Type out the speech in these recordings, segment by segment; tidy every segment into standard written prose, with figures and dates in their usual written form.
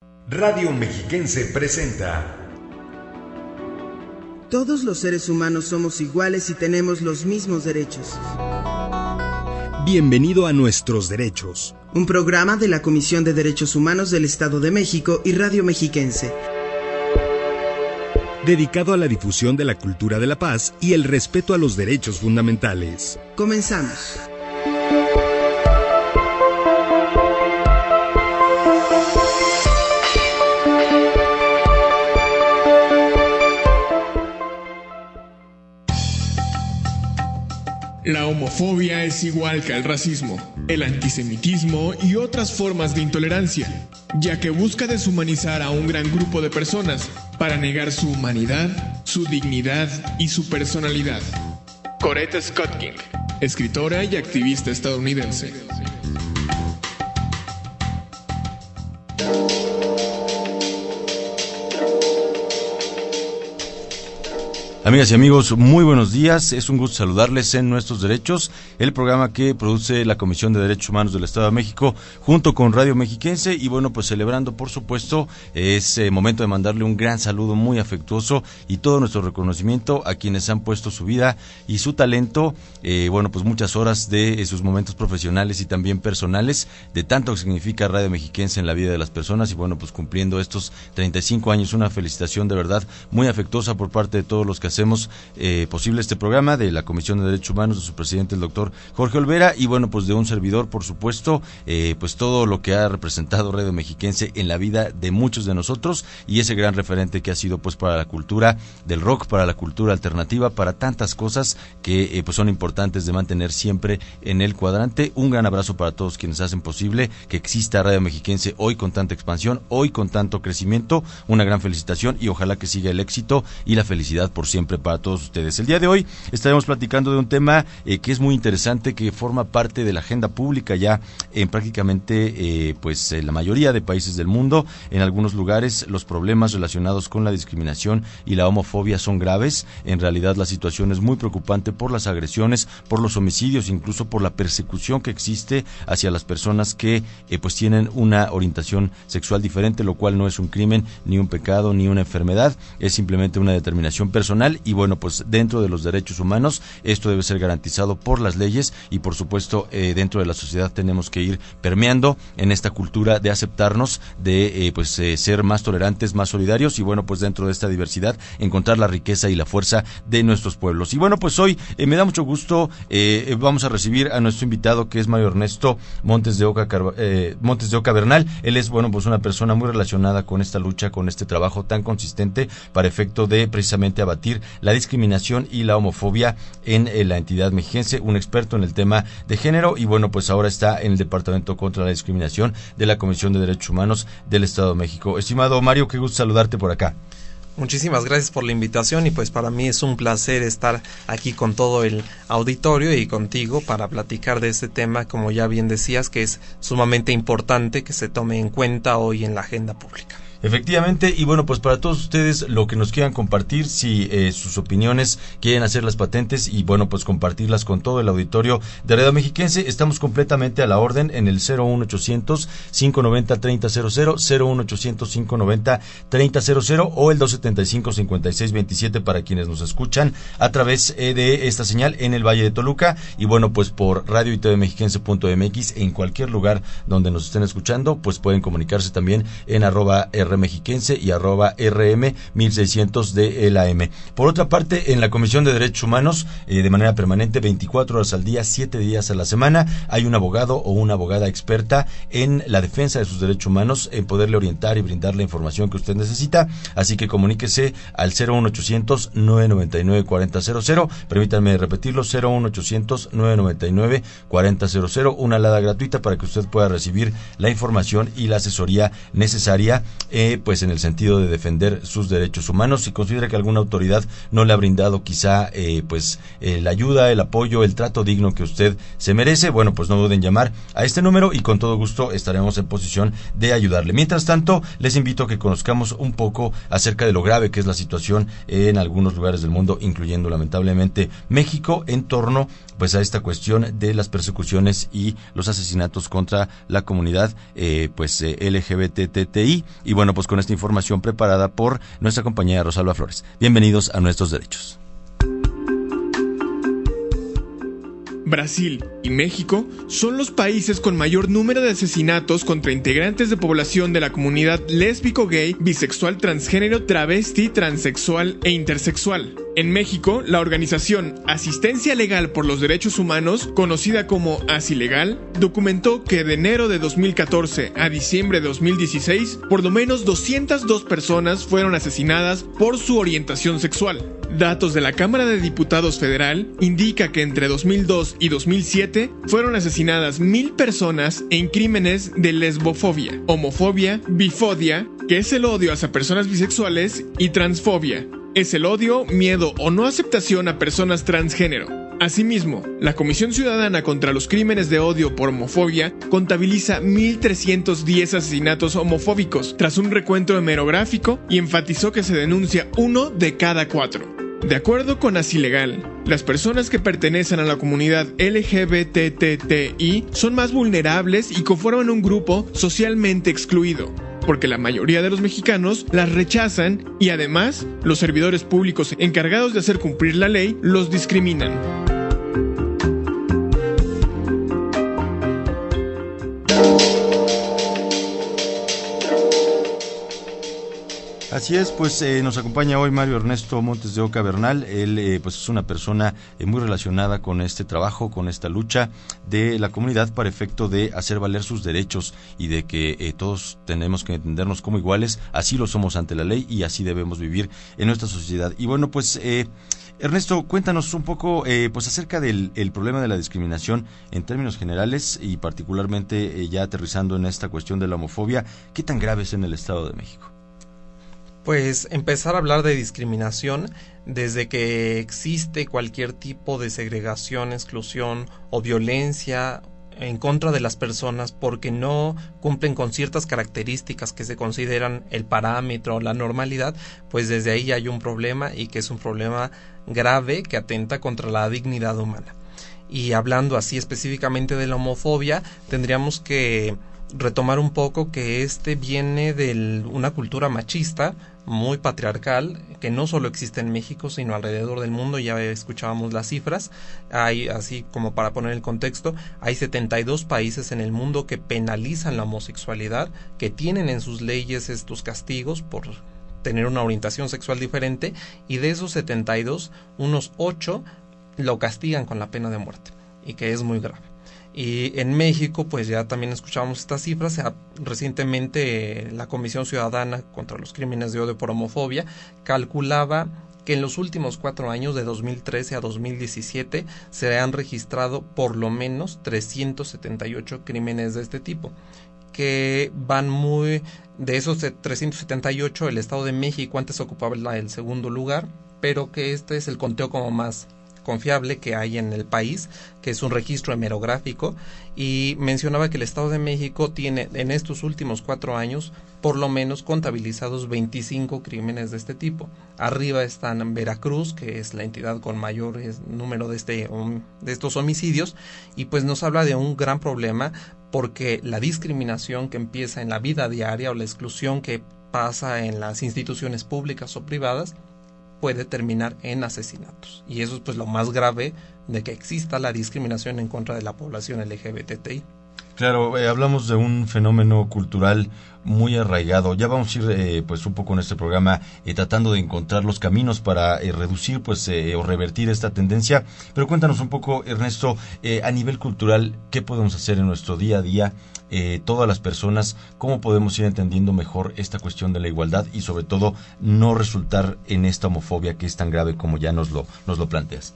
Radio Mexiquense presenta. Todos los seres humanos somos iguales y tenemos los mismos derechos. Bienvenido a Nuestros Derechos, un programa de la Comisión de Derechos Humanos del Estado de México y Radio Mexiquense, dedicado a la difusión de la cultura de la paz y el respeto a los derechos fundamentales. Comenzamos. La homofobia es igual que el racismo, el antisemitismo y otras formas de intolerancia, ya que busca deshumanizar a un gran grupo de personas para negar su humanidad, su dignidad y su personalidad. Coretta Scott King, escritora y activista estadounidense. Amigas y amigos, muy buenos días. Es un gusto saludarles en Nuestros Derechos, el programa que produce la Comisión de Derechos Humanos del Estado de México junto con Radio Mexiquense. Y bueno, pues celebrando, por supuesto, es momento de mandarle un gran saludo muy afectuoso y todo nuestro reconocimiento a quienes han puesto su vida y su talento, pues muchas horas de sus momentos profesionales y también personales, de tanto que significa Radio Mexiquense en la vida de las personas. Y bueno, pues cumpliendo estos 35 años, una felicitación de verdad muy afectuosa por parte de todos los que hacemos posible este programa, de la Comisión de Derechos Humanos, de su presidente, el doctor Jorge Olvera, y bueno, pues de un servidor, por supuesto, pues todo lo que ha representado Radio Mexiquense en la vida de muchos de nosotros, y ese gran referente que ha sido pues para la cultura del rock, para la cultura alternativa, para tantas cosas que pues son importantes de mantener siempre en el cuadrante. Un gran abrazo para todos quienes hacen posible que exista Radio Mexiquense hoy con tanta expansión, hoy con tanto crecimiento. Una gran felicitación y ojalá que siga el éxito y la felicidad por siempre para todos ustedes. El día de hoy estaremos platicando de un tema que es muy interesante, que forma parte de la agenda pública ya en prácticamente la mayoría de países del mundo. En algunos lugares los problemas relacionados con la discriminación y la homofobia son graves. En realidad la situación es muy preocupante por las agresiones, por los homicidios, incluso por la persecución que existe hacia las personas que pues tienen una orientación sexual diferente, lo cual no es un crimen, ni un pecado, ni una enfermedad, es simplemente una determinación personal. Y bueno, pues dentro de los derechos humanos esto debe ser garantizado por las leyes y por supuesto dentro de la sociedad tenemos que ir permeando en esta cultura de aceptarnos, de ser más tolerantes, más solidarios y bueno, pues dentro de esta diversidad encontrar la riqueza y la fuerza de nuestros pueblos. Y bueno, pues hoy me da mucho gusto, vamos a recibir a nuestro invitado, que es Mario Ernesto Montes de Oca Bernal. Él es, bueno, pues una persona muy relacionada con esta lucha, con este trabajo tan consistente para efecto de precisamente abatir la discriminación y la homofobia en la entidad mexiquense, un experto en el tema de género y bueno, pues ahora está en el Departamento contra la Discriminación de la Comisión de Derechos Humanos del Estado de México. Estimado Mario, qué gusto saludarte por acá. Muchísimas gracias por la invitación y pues para mí es un placer estar aquí con todo el auditorio y contigo para platicar de este tema, como ya bien decías, que es sumamente importante que se tome en cuenta hoy en la agenda pública. Efectivamente, y bueno, pues para todos ustedes lo que nos quieran compartir, si sus opiniones quieren hacerlas patentes y bueno, pues compartirlas con todo el auditorio de Radio Mexiquense, estamos completamente a la orden en el 01800-590-3000, 01800-590-3000 o el 275-5627 para quienes nos escuchan a través de esta señal en el Valle de Toluca y bueno, pues por radio y tvmexiquense.mx en cualquier lugar donde nos estén escuchando, pues pueden comunicarse también en @rmexiquense y @rm1600 de la AM. Por otra parte, en la Comisión de Derechos Humanos, de manera permanente, 24 horas al día, 7 días a la semana, hay un abogado o una abogada experta en la defensa de sus derechos humanos, en poderle orientar y brindar la información que usted necesita. Así que comuníquese al 01800-999-4000. Permítanme repetirlo, 01800-999-4000. Una alada gratuita para que usted pueda recibir la información y la asesoría necesaria pues en el sentido de defender sus derechos humanos. Si considera que alguna autoridad no le ha brindado quizá la ayuda, el apoyo, el trato digno que usted se merece, bueno, pues no duden en llamar a este número y con todo gusto estaremos en posición de ayudarle. Mientras tanto, les invito a que conozcamos un poco acerca de lo grave que es la situación en algunos lugares del mundo, incluyendo lamentablemente México, en torno pues a esta cuestión de las persecuciones y los asesinatos contra la comunidad LGBTTI. Y bueno, pues con esta información preparada por nuestra compañera Rosalba Flores. Bienvenidos a Nuestros Derechos. Brasil y México son los países con mayor número de asesinatos contra integrantes de población de la comunidad lésbico, gay, bisexual, transgénero, travesti, transexual e intersexual. En México, la organización Asistencia Legal por los Derechos Humanos, conocida como Asilegal, documentó que de enero de 2014 a diciembre de 2016, por lo menos 202 personas fueron asesinadas por su orientación sexual. Datos de la Cámara de Diputados Federal indica que entre 2002 y 2007 fueron asesinadas 1,000 personas en crímenes de lesbofobia, homofobia, bifobia, que es el odio hacia personas bisexuales, y transfobia, es el odio, miedo o no aceptación a personas transgénero. Asimismo, la Comisión Ciudadana contra los Crímenes de Odio por Homofobia contabiliza 1,310 asesinatos homofóbicos tras un recuento hemerográfico y enfatizó que se denuncia 1 de cada 4. De acuerdo con Asilegal, las personas que pertenecen a la comunidad LGBTTI son más vulnerables y conforman un grupo socialmente excluido, porque la mayoría de los mexicanos las rechazan y además los servidores públicos encargados de hacer cumplir la ley los discriminan. Así es, pues nos acompaña hoy Mario Ernesto Montes de Oca Bernal. Él pues es una persona muy relacionada con este trabajo, con esta lucha de la comunidad para efecto de hacer valer sus derechos y de que todos tenemos que entendernos como iguales, así lo somos ante la ley y así debemos vivir en nuestra sociedad. Y bueno, pues Ernesto, cuéntanos un poco pues acerca del problema de la discriminación en términos generales y particularmente ya aterrizando en esta cuestión de la homofobia. ¿Qué tan grave es en el Estado de México? Pues empezar a hablar de discriminación desde que existe cualquier tipo de segregación, exclusión o violencia en contra de las personas porque no cumplen con ciertas características que se consideran el parámetro o la normalidad, pues desde ahí hay un problema y que es un problema grave que atenta contra la dignidad humana. Y hablando así específicamente de la homofobia, tendríamos que retomar un poco que viene de una cultura machista muy patriarcal que no solo existe en México sino alrededor del mundo. Ya escuchábamos las cifras, hay, así como para poner el contexto, hay 72 países en el mundo que penalizan la homosexualidad, que tienen en sus leyes estos castigos por tener una orientación sexual diferente, y de esos 72, unos 8 lo castigan con la pena de muerte, y que es muy grave. Y en México, pues ya también escuchábamos estas cifras. Recientemente la Comisión Ciudadana contra los Crímenes de Odio por Homofobia calculaba que en los últimos 4 años, de 2013 a 2017, se han registrado por lo menos 378 crímenes de este tipo, que van muy... De esos 378, el Estado de México antes ocupaba el segundo lugar, pero que este es el conteo como más confiable que hay en el país, que es un registro hemerográfico, y mencionaba que el Estado de México tiene en estos últimos 4 años por lo menos contabilizados 25 crímenes de este tipo. Arriba están Veracruz, que es la entidad con mayor número de estos homicidios, y pues nos habla de un gran problema porque la discriminación que empieza en la vida diaria o la exclusión que pasa en las instituciones públicas o privadas puede terminar en asesinatos. Y eso es pues lo más grave de que exista la discriminación en contra de la población LGBTI. Claro, hablamos de un fenómeno cultural muy arraigado. Ya vamos a ir pues un poco en este programa tratando de encontrar los caminos para reducir o revertir esta tendencia. Pero cuéntanos un poco, Ernesto, a nivel cultural, ¿qué podemos hacer en nuestro día a día? Todas las personas, ¿cómo podemos ir entendiendo mejor esta cuestión de la igualdad y sobre todo no resultar en esta homofobia que es tan grave como ya nos lo planteas?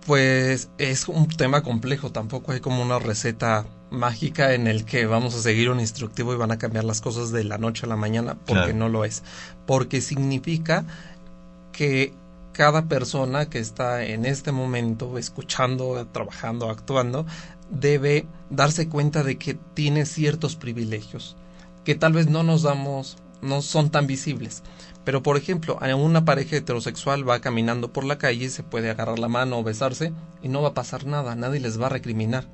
Pues es un tema complejo, tampoco hay como una receta mágica en el que vamos a seguir un instructivo y van a cambiar las cosas de la noche a la mañana, porque claro, no lo es. Porque significa que cada persona que está en este momento escuchando, trabajando, actuando, debe darse cuenta de que tiene ciertos privilegios que tal vez no son tan visibles. Pero, por ejemplo, una pareja heterosexual va caminando por la calle, se puede agarrar la mano o besarse y no va a pasar nada, nadie les va a recriminar.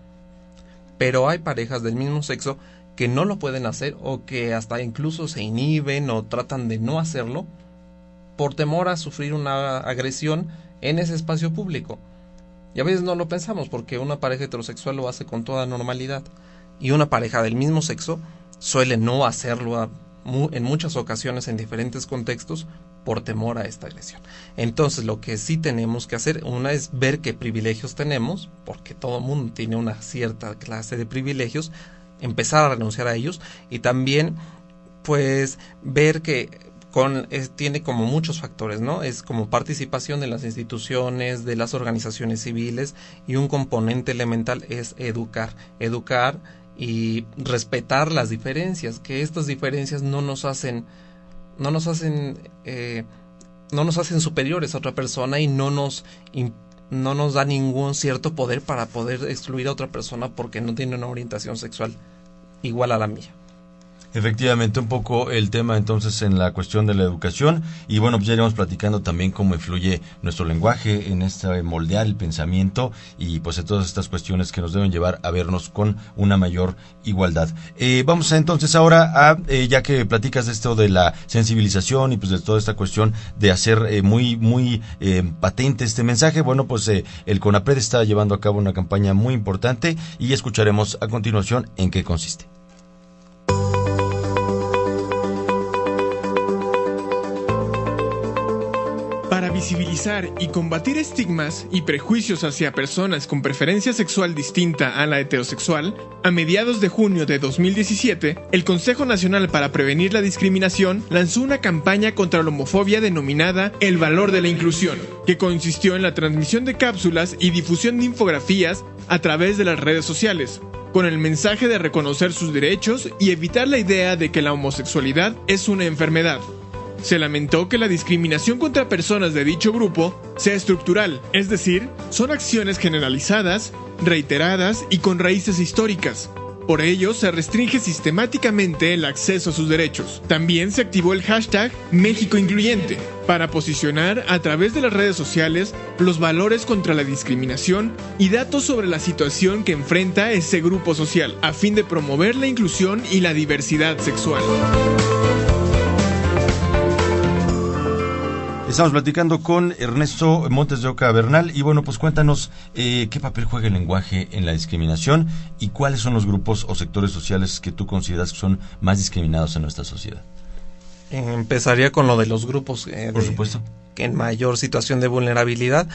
Pero hay parejas del mismo sexo que no lo pueden hacer o que hasta incluso se inhiben o tratan de no hacerlo por temor a sufrir una agresión en ese espacio público. Y a veces no lo pensamos porque una pareja heterosexual lo hace con toda normalidad y una pareja del mismo sexo suele no hacerlo en muchas ocasiones en diferentes contextos por temor a esta agresión. Entonces lo que sí tenemos que hacer, una es ver qué privilegios tenemos, porque todo mundo tiene una cierta clase de privilegios, empezar a renunciar a ellos y también pues ver que tiene como muchos factores, ¿no? Es como participación de las instituciones, de las organizaciones civiles, y un componente elemental es educar y respetar las diferencias, que estas diferencias no nos hacen superiores a otra persona y no nos da ningún cierto poder para poder excluir a otra persona porque no tiene una orientación sexual igual a la mía. Efectivamente, un poco el tema entonces en la cuestión de la educación, y bueno, pues ya iremos platicando también cómo influye nuestro lenguaje en este moldear el pensamiento y pues en todas estas cuestiones que nos deben llevar a vernos con una mayor igualdad. Vamos entonces ahora a, ya que platicas de esto de la sensibilización y pues de toda esta cuestión de hacer muy patente este mensaje, bueno, pues el CONAPRED está llevando a cabo una campaña muy importante y escucharemos a continuación en qué consiste. Para visibilizar y combatir estigmas y prejuicios hacia personas con preferencia sexual distinta a la heterosexual, a mediados de junio de 2017, el Consejo Nacional para Prevenir la Discriminación lanzó una campaña contra la homofobia denominada El Valor de la Inclusión, que consistió en la transmisión de cápsulas y difusión de infografías a través de las redes sociales, con el mensaje de reconocer sus derechos y evitar la idea de que la homosexualidad es una enfermedad. Se lamentó que la discriminación contra personas de dicho grupo sea estructural, es decir, son acciones generalizadas, reiteradas y con raíces históricas. Por ello, se restringe sistemáticamente el acceso a sus derechos. También se activó el hashtag México Incluyente para posicionar a través de las redes sociales los valores contra la discriminación y datos sobre la situación que enfrenta ese grupo social, a fin de promover la inclusión y la diversidad sexual. Estamos platicando con Ernesto Montes de Oca Bernal y bueno, pues cuéntanos qué papel juega el lenguaje en la discriminación y cuáles son los grupos o sectores sociales que tú consideras que son más discriminados en nuestra sociedad. Empezaría con lo de los grupos por supuesto, que en mayor situación de vulnerabilidad.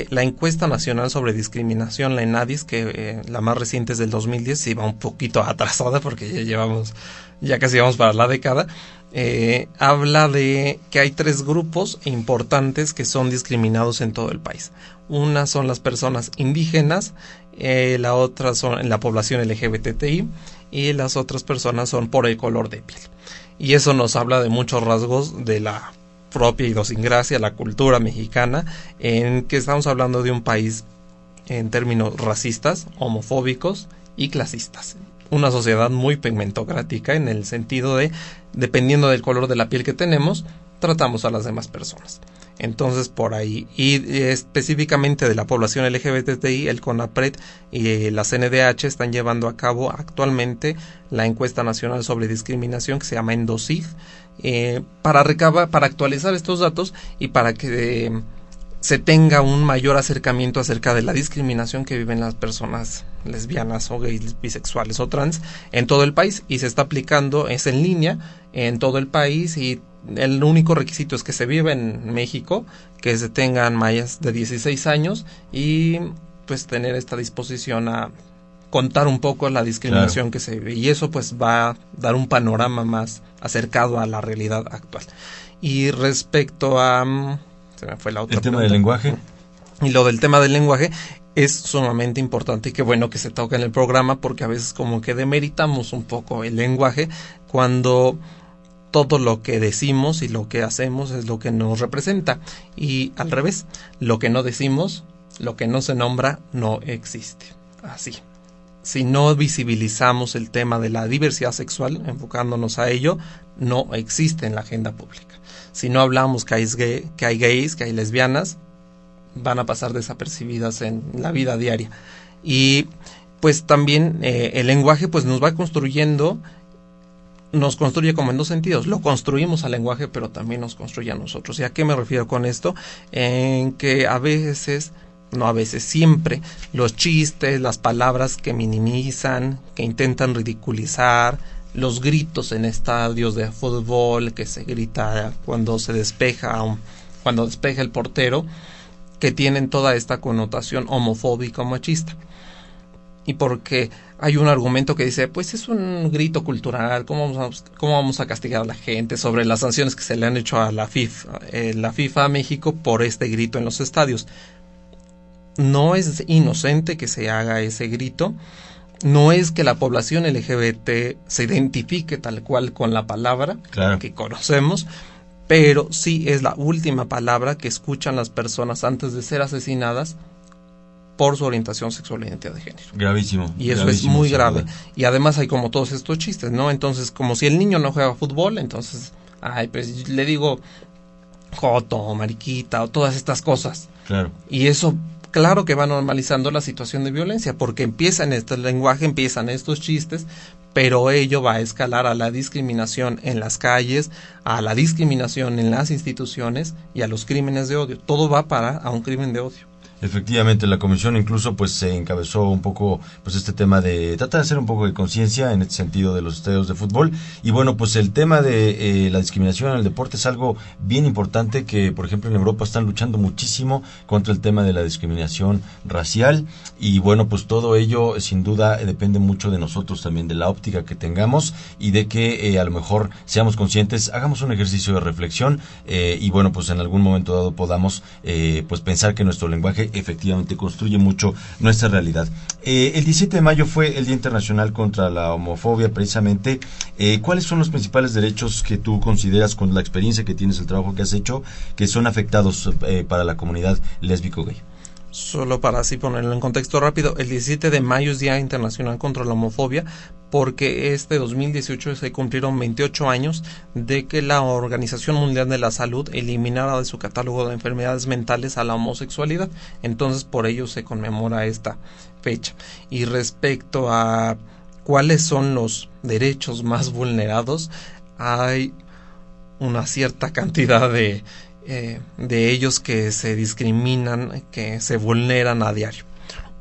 La encuesta nacional sobre discriminación, la ENADIS, que la más reciente es del 2010, iba un poquito atrasada porque ya casi vamos para la década. Habla de que hay 3 grupos importantes que son discriminados en todo el país. Una son las personas indígenas, la otra son la población LGBTI y las otras personas son por el color de piel. Y eso nos habla de muchos rasgos de la propia idiosincrasia, la cultura mexicana, en que estamos hablando de un país en términos racistas, homofóbicos y clasistas. Una sociedad muy pigmentocrática en el sentido de, dependiendo del color de la piel que tenemos, tratamos a las demás personas. Entonces, por ahí, y específicamente de la población LGBTI, el CONAPRED y la CNDH están llevando a cabo actualmente la encuesta nacional sobre discriminación que se llama ENDOCIG, para actualizar estos datos y para que se tenga un mayor acercamiento acerca de la discriminación que viven las personas lesbianas o gays, bisexuales o trans en todo el país, y se está aplicando, es en línea en todo el país, y el único requisito es que se viva en México, que se tengan mayas de 16 años y pues tener esta disposición a contar un poco la discriminación que se vive, y eso pues va a dar un panorama más acercado a la realidad actual. Y respecto a se me fue la otra el tema pregunta. del lenguaje. Y lo del tema del lenguaje, es sumamente importante y qué bueno que se toca en el programa, porque a veces como que demeritamos un poco el lenguaje cuando todo lo que decimos y lo que hacemos es lo que nos representa, y al revés, lo que no decimos, lo que no se nombra, no existe. Así, si no visibilizamos el tema de la diversidad sexual, enfocándonos a ello, no existe en la agenda pública. Si no hablamos que hay gays, que hay lesbianas, van a pasar desapercibidas en la vida diaria. Y pues también el lenguaje pues nos va construyendo, nos construye como en dos sentidos. Lo construimos al lenguaje, pero también nos construye a nosotros. ¿Y a qué me refiero con esto? En que a veces, no a veces, siempre, los chistes, las palabras que minimizan, que intentan ridiculizar, los gritos en estadios de fútbol, que se grita cuando se despeja, cuando despeja el portero, que tienen toda esta connotación homofóbica o machista. Y porque hay un argumento que dice, pues es un grito cultural, ¿cómo vamos a castigar a la gente sobre las sanciones que se le han hecho a la FIFA a México por este grito en los estadios? No es inocente que se haga ese grito, no es que la población LGBT se identifique tal cual con la palabra que conocemos, pero sí es la última palabra que escuchan las personas antes de ser asesinadas por su orientación sexual e identidad de género. Gravísimo. Y eso es muy grave. Verdad. Y además hay como todos estos chistes, ¿no? Entonces, como si el niño no juega fútbol, entonces, pues le digo joto, mariquita, o todas estas cosas. Claro. Y eso, claro que va normalizando la situación de violencia, porque empieza en este lenguaje, empiezan estos chistes, pero ello va a escalar a la discriminación en las calles, a la discriminación en las instituciones y a los crímenes de odio. Todo va a un crimen de odio. Efectivamente, la comisión incluso pues se encabezó un poco pues este tema de tratar de hacer un poco de conciencia en este sentido de los estadios de fútbol. Y bueno, pues el tema de la discriminación en el deporte es algo bien importante, que por ejemplo en Europa están luchando muchísimo contra el tema de la discriminación racial, y bueno, pues todo ello sin duda depende mucho de nosotros también, de la óptica que tengamos y de que a lo mejor seamos conscientes, hagamos un ejercicio de reflexión y bueno, pues en algún momento dado podamos pues pensar que nuestro lenguaje efectivamente construye mucho nuestra realidad. El 17 de mayo fue el Día Internacional contra la Homofobia, precisamente. ¿Cuáles son los principales derechos que tú consideras, con la experiencia que tienes, el trabajo que has hecho, que son afectados para la comunidad lésbico-gay? Solo para así ponerlo en contexto rápido, el 17 de mayo es Día Internacional contra la Homofobia, porque este 2018 se cumplieron 28 años de que la Organización Mundial de la Salud eliminara de su catálogo de enfermedades mentales a la homosexualidad. Entonces, por ello se conmemora esta fecha. Y respecto a cuáles son los derechos más vulnerados, hay una cierta cantidad de ellos que se discriminan, que se vulneran a diario.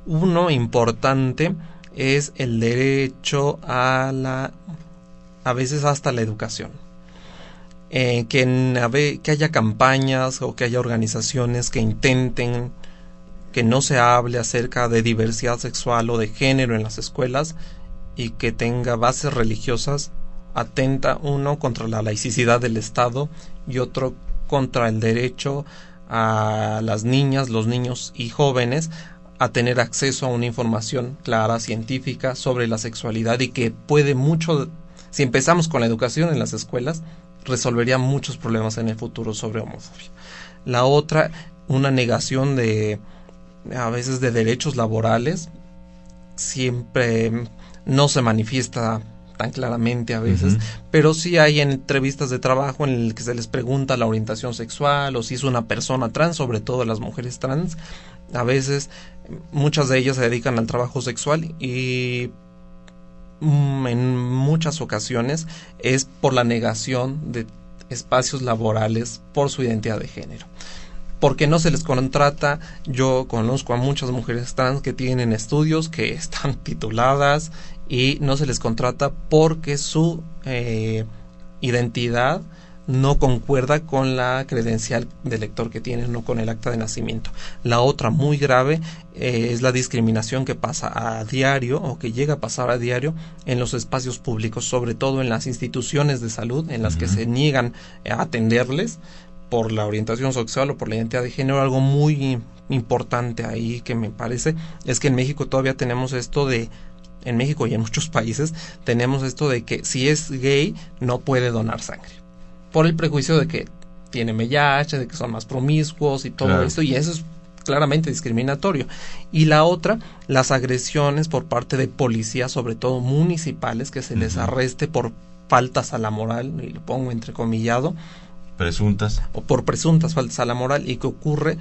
Uno importante es el derecho a veces hasta la educación. Que haya campañas o que haya organizaciones que intenten que no se hable acerca de diversidad sexual o de género en las escuelas y que tenga bases religiosas, atenta uno contra la laicidad del Estado y otro contra el derecho a las niñas, los niños y jóvenes a tener acceso a una información clara, científica sobre la sexualidad, y que puede mucho, si empezamos con la educación en las escuelas, resolvería muchos problemas en el futuro sobre homofobia. La otra, una negación a veces de derechos laborales, siempre no se manifiesta tan claramente a veces, pero sí hay entrevistas de trabajo en el que se les pregunta la orientación sexual o si es una persona trans, sobre todo las mujeres trans. A veces muchas de ellas se dedican al trabajo sexual y en muchas ocasiones es por la negación de espacios laborales por su identidad de género. Porque no se les contrata. Yo conozco a muchas mujeres trans que tienen estudios, que están tituladas, y no se les contrata porque su identidad no concuerda con la credencial de lector que tienen, no con el acta de nacimiento. La otra muy grave es la discriminación que pasa a diario o que llega a pasar a diario en los espacios públicos, sobre todo en las instituciones de salud, en las que se niegan a atenderles por la orientación sexual o por la identidad de género. Algo muy importante ahí que me parece es que en México todavía tenemos esto de, en México y en muchos países tenemos esto de que si es gay no puede donar sangre, por el prejuicio de que tiene VIH, de que son más promiscuos y todo esto, y eso es claramente discriminatorio. Y la otra, las agresiones por parte de policías, sobre todo municipales, que se les arreste por faltas a la moral, y lo pongo entrecomillado, presuntas, o por presuntas faltas a la moral, y que ocurre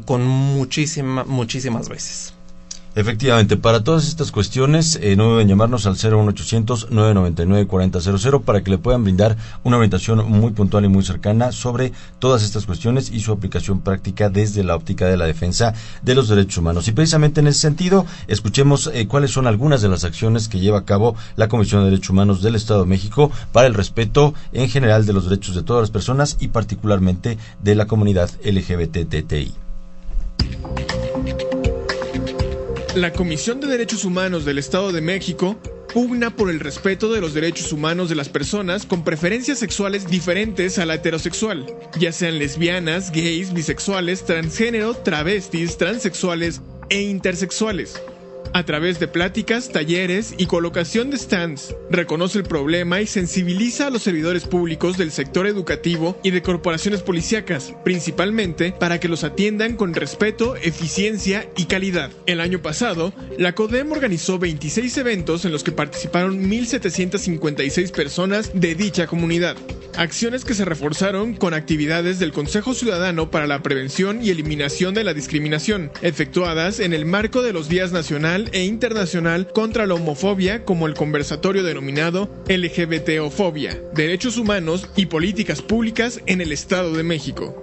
con muchísimas veces. Efectivamente, para todas estas cuestiones no deben llamarnos al 01800-999-4000 para que le puedan brindar una orientación muy puntual y muy cercana sobre todas estas cuestiones y su aplicación práctica desde la óptica de la defensa de los derechos humanos. Y precisamente en ese sentido, escuchemos cuáles son algunas de las acciones que lleva a cabo la Comisión de Derechos Humanos del Estado de México para el respeto en general de los derechos de todas las personas y particularmente de la comunidad LGBTTI. La Comisión de Derechos Humanos del Estado de México pugna por el respeto de los derechos humanos de las personas con preferencias sexuales diferentes a la heterosexual, ya sean lesbianas, gays, bisexuales, transgénero, travestis, transexuales e intersexuales. A través de pláticas, talleres y colocación de stands, reconoce el problema y sensibiliza a los servidores públicos del sector educativo y de corporaciones policíacas, principalmente para que los atiendan con respeto, eficiencia y calidad. El año pasado, la CODEM organizó 26 eventos en los que participaron 1,756 personas de dicha comunidad. Acciones que se reforzaron con actividades del Consejo Ciudadano para la Prevención y Eliminación de la Discriminación, efectuadas en el marco de los días nacional e internacional contra la homofobia, como el conversatorio denominado LGBTofobia, Derechos Humanos y Políticas Públicas en el Estado de México.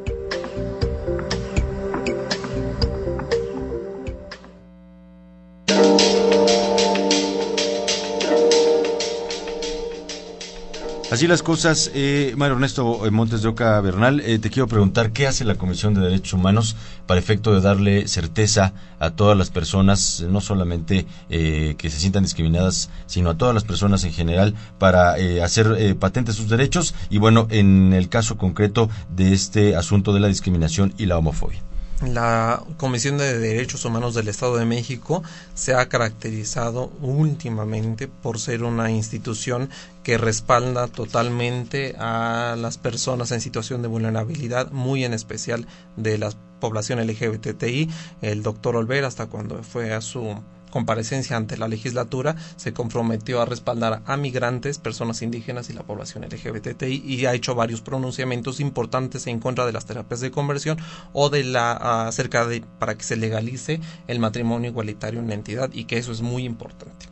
Así las cosas, Mario Ernesto Montes de Oca Bernal, te quiero preguntar, ¿qué hace la Comisión de Derechos Humanos para efecto de darle certeza a todas las personas, no solamente que se sientan discriminadas, sino a todas las personas en general, para hacer patentes sus derechos? Y bueno, en el caso concreto de este asunto de la discriminación y la homofobia. La Comisión de Derechos Humanos del Estado de México se ha caracterizado últimamente por ser una institución que respalda totalmente a las personas en situación de vulnerabilidad, muy en especial de la población LGBTI. El doctor Olvera, hasta cuando fue a su comparecencia ante la legislatura, se comprometió a respaldar a migrantes, personas indígenas y la población LGBTI, y ha hecho varios pronunciamientos importantes en contra de las terapias de conversión o de acerca de para que se legalice el matrimonio igualitario en la entidad, y que eso es muy importante.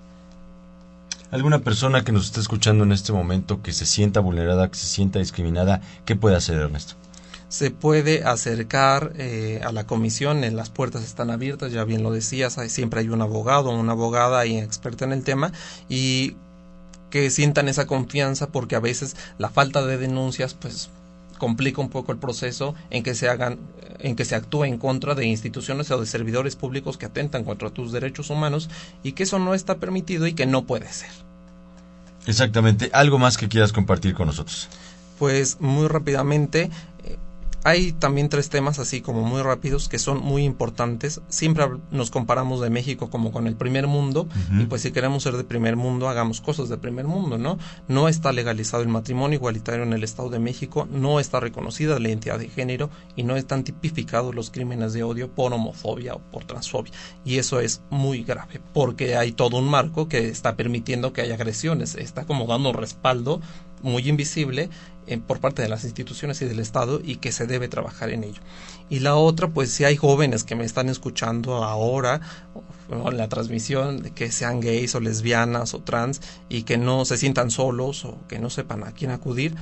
¿Alguna persona que nos está escuchando en este momento que se sienta vulnerada, que se sienta discriminada, qué puede hacer, Ernesto? Se puede acercar a la comisión, las puertas están abiertas, ya bien lo decías, siempre hay un abogado o una abogada y experta en el tema, y que sientan esa confianza, porque a veces la falta de denuncias pues complica un poco el proceso en que se actúe en contra de instituciones o de servidores públicos que atentan contra tus derechos humanos, y que eso no está permitido y que no puede ser. Exactamente. ¿Algo más que quieras compartir con nosotros? Pues muy rápidamente, hay también 3 temas así como muy rápidos que son muy importantes. Siempre nos comparamos de México como con el primer mundo, y pues si queremos ser de primer mundo, hagamos cosas de primer mundo, ¿no? No está legalizado el matrimonio igualitario en el Estado de México, no está reconocida la identidad de género, y no están tipificados los crímenes de odio por homofobia o por transfobia. Y eso es muy grave, porque hay todo un marco que está permitiendo que haya agresiones, está como dando respaldo muy invisible por parte de las instituciones y del Estado, y que se debe trabajar en ello. Y la otra, pues si hay jóvenes que me están escuchando ahora o en la transmisión, de que sean gays o lesbianas o trans y que no se sientan solos o que no sepan a quién acudir,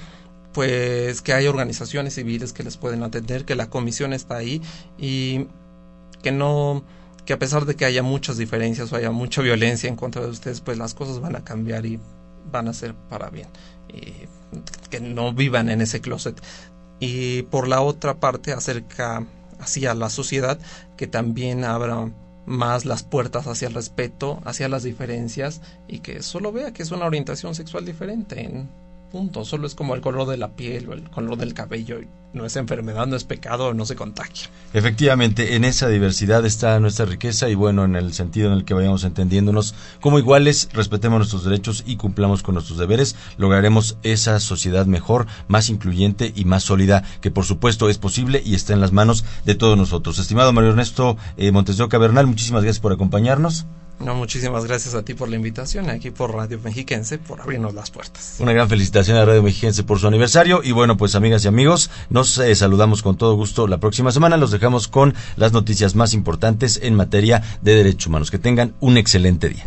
pues que hay organizaciones civiles que les pueden atender, que la comisión está ahí, y que a pesar de que haya muchas diferencias o haya mucha violencia en contra de ustedes, pues las cosas van a cambiar y van a ser para bien, y que no vivan en ese closet. Y por la otra parte, acerca hacia la sociedad, que también abra más las puertas hacia el respeto, hacia las diferencias, y que solo vea que es una orientación sexual diferente. punto. Solo es como el color de la piel o el color del cabello. No es enfermedad, no es pecado, no se contagia. Efectivamente, en esa diversidad está nuestra riqueza y bueno, en el sentido en el que vayamos entendiéndonos como iguales, respetemos nuestros derechos y cumplamos con nuestros deberes, lograremos esa sociedad mejor, más incluyente y más sólida, que por supuesto es posible y está en las manos de todos nosotros. Estimado Mario Ernesto Montes de Oca Bernal, muchísimas gracias por acompañarnos. No, muchísimas gracias a ti por la invitación, aquí por Radio Mexiquense, por abrirnos las puertas. Una gran felicitación a Radio Mexiquense por su aniversario y bueno, pues amigas y amigos, nos saludamos con todo gusto la próxima semana. Los dejamos con las noticias más importantes en materia de derechos humanos. Que tengan un excelente día.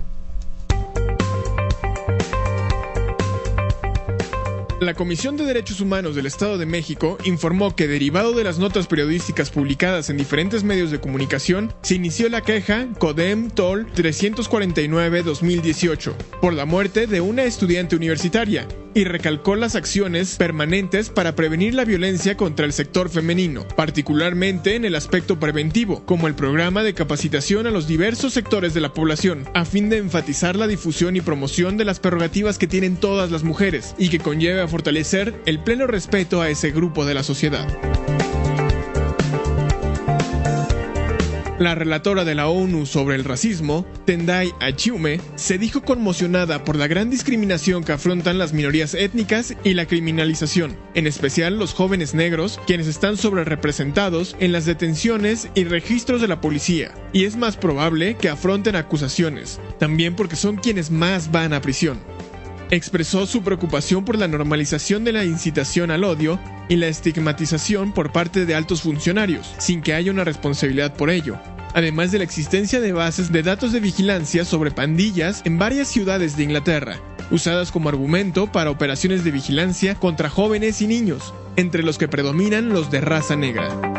La Comisión de Derechos Humanos del Estado de México informó que, derivado de las notas periodísticas publicadas en diferentes medios de comunicación, se inició la queja CODEM-TOL 349-2018 por la muerte de una estudiante universitaria y recalcó las acciones permanentes para prevenir la violencia contra el sector femenino, particularmente en el aspecto preventivo, como el programa de capacitación a los diversos sectores de la población, a fin de enfatizar la difusión y promoción de las prerrogativas que tienen todas las mujeres y que conlleve a fortalecer el pleno respeto a ese grupo de la sociedad. La relatora de la ONU sobre el racismo, Tendai Achiume, se dijo conmocionada por la gran discriminación que afrontan las minorías étnicas y la criminalización, en especial los jóvenes negros, quienes están sobrerepresentados en las detenciones y registros de la policía, y es más probable que afronten acusaciones, también porque son quienes más van a prisión. Expresó su preocupación por la normalización de la incitación al odio y la estigmatización por parte de altos funcionarios, sin que haya una responsabilidad por ello, además de la existencia de bases de datos de vigilancia sobre pandillas en varias ciudades de Inglaterra, usadas como argumento para operaciones de vigilancia contra jóvenes y niños, entre los que predominan los de raza negra.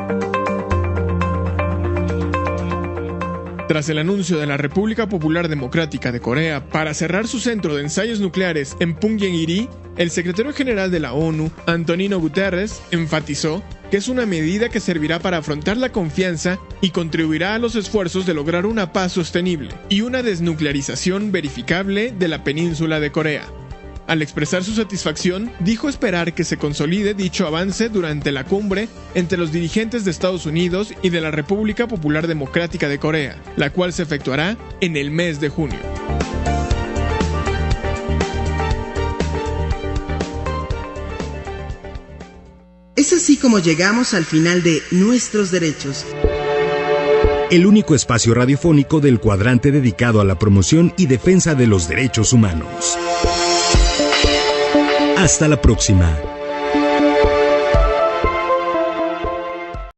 Tras el anuncio de la República Popular Democrática de Corea para cerrar su centro de ensayos nucleares en Punggye-ri, el secretario general de la ONU, Antonio Guterres, enfatizó que es una medida que servirá para afrontar la confianza y contribuirá a los esfuerzos de lograr una paz sostenible y una desnuclearización verificable de la península de Corea. Al expresar su satisfacción, dijo esperar que se consolide dicho avance durante la cumbre entre los dirigentes de Estados Unidos y de la República Popular Democrática de Corea, la cual se efectuará en el mes de junio. Es así como llegamos al final de Nuestros Derechos. El único espacio radiofónico del cuadrante dedicado a la promoción y defensa de los derechos humanos. Hasta la próxima.